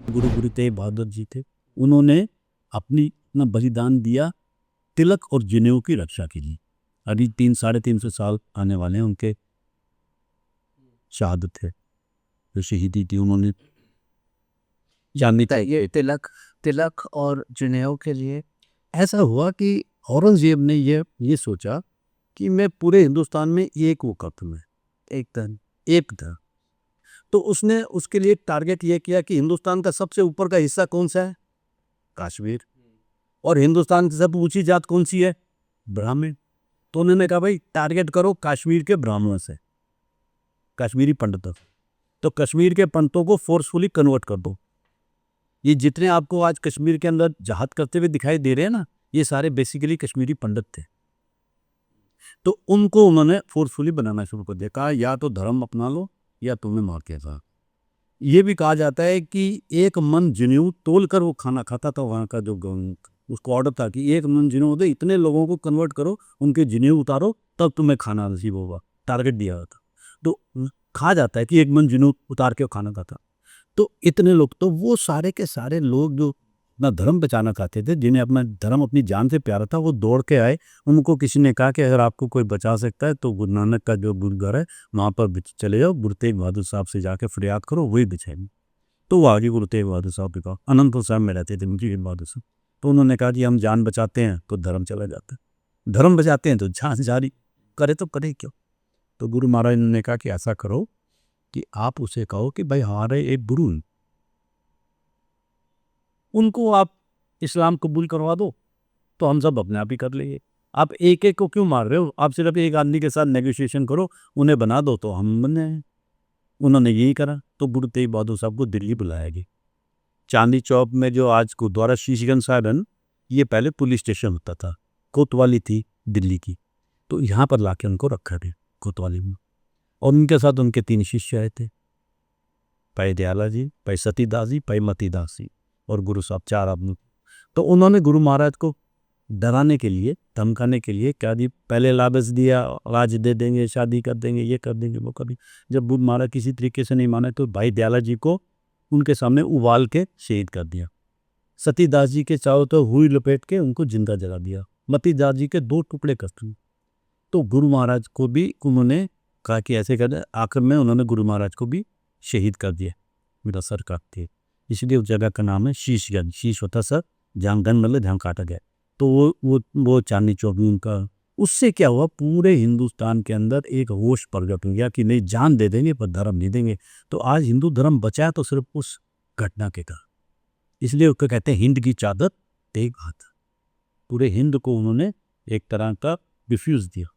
गुरु तेग बहादुर जी थे, उन्होंने अपना बलिदान दिया तिलक और जनेऊ की रक्षा के लिए। अभी 300-350 साल आने वाले हैं उनके शहादत है, जो शहीदी थी उन्होंने जाननी चाहिए। ये तिलक और जनेऊ के लिए ऐसा हुआ कि औरंगजेब ने ये सोचा कि मैं पूरे हिंदुस्तान में एक वो वक्त में एक था, तो उसने उसके लिए टारगेट ये किया कि हिंदुस्तान का सबसे ऊपर का हिस्सा कौन सा है, कश्मीर, और हिंदुस्तान की सबसे ऊंची जात कौन सी है, ब्राह्मण। तो उन्होंने कहा भाई टारगेट करो कश्मीर के ब्राह्मणों से, कश्मीरी पंडितों। तो कश्मीर के पंडितों को फोर्सफुली कन्वर्ट कर दो। ये जितने आपको आज कश्मीर के अंदर जहाद करते हुए दिखाई दे रहे हैं ना, ये सारे बेसिकली कश्मीरी पंडित थे। तो उनको उन्होंने फोर्सफुली बनाना शुरू कर दिया, कहा या तो धर्म अपना लो या तुम्हें मार के साथ। ये भी कहा जाता है कि एक मन जनेऊ तोल कर वो खाना खाता था वहाँ का, जो उसको ऑर्डर था कि एक मन जनेऊ दे, इतने लोगों को कन्वर्ट करो, उनके जनेऊ उतारो, तब तुम्हें खाना नसीब होगा। टारगेट दिया था। तो कहा जाता है कि एक मन जनेऊ उतार के खाना खाता। तो इतने लोग, तो वो सारे के सारे लोग जो अपना धर्म बचाना चाहते थे, जिन्हें अपना धर्म अपनी जान से प्यारा था, वो दौड़ के आए। उनको किसी ने कहा कि अगर आपको कोई बचा सकता है तो गुरु नानक का जो गुरुद्वारा है वहाँ पर चले जाओ, गुरु तेग बहादुर साहब से जाके फरियाद करो, वही बचाएंगे। तो वो आगे गुरु तेग बहादुर साहब के कहा, अनंतपुर साहब में रहते थे मुझे बहादुर साहब। तो उन्होंने कहा कि हम जान बचाते हैं तो धर्म चला जाता है, धर्म बचाते हैं तो जान जारी करे तो करे क्यों। तो गुरु महाराज ने कहा कि ऐसा करो कि आप उसे कहो कि भाई हमारे एक गुरु, उनको आप इस्लाम कबूल करवा दो, तो हम सब अपने आप ही कर लेंगे। आप एक एक को क्यों मार रहे हो, आप सिर्फ एक आदमी के साथ नेगोशिएशन करो, उन्हें बना दो तो हम बने हैं। उन्होंने यही करा। तो गुरु तेग बहादुर साहब को दिल्ली बुलाया गया। चांदनी चौक में जो आज गुरुद्वारा शीशगंज साहिब है, ये पहले पुलिस स्टेशन होता था, कोतवाली थी दिल्ली की। तो यहाँ पर लाके उनको रखा गया कोतवाली में, और उनके साथ उनके 3 शिष्य आए थे, भाई दयाला जी, भाई सतीदास जी, भाई मतीदास जी, और गुरु साहब, 4 आदमी। तो उन्होंने गुरु महाराज को डराने के लिए, धमकाने के लिए क्या दी, पहले लालच दिया, राज दे देंगे, शादी कर देंगे, ये कर देंगे, वो कर देंगे। जब गुरु महाराज किसी तरीके से नहीं माने तो भाई दयाला जी को उनके सामने उबाल के शहीद कर दिया। सतीदास जी के चारों तरफ हुई लपेट के उनको जिंदा जला दिया। मतीदास जी के 2 टुकड़े कर दिए। तो गुरु महाराज को भी उन्होंने कहा कि ऐसे कर, आखिर में उन्होंने गुरु महाराज को भी शहीद कर दिया, मेरा सर काटते। इसलिए उस जगह का नाम है शीशगंज। शीश होता सर, जहाँ गन मतलब जहाँ काटा गया। तो वो चांदनी चौक में उनका, उससे क्या हुआ, पूरे हिंदुस्तान के अंदर एक होश प्रगट हो गया कि नहीं, जान दे देंगे पर धर्म नहीं देंगे। तो आज हिंदू धर्म बचा तो सिर्फ उस घटना के कारण। इसलिए उसको कहते हैं हिंद की चादर तेग बहादुर। पूरे हिंद को उन्होंने एक तरह का रिफ्यूज दिया।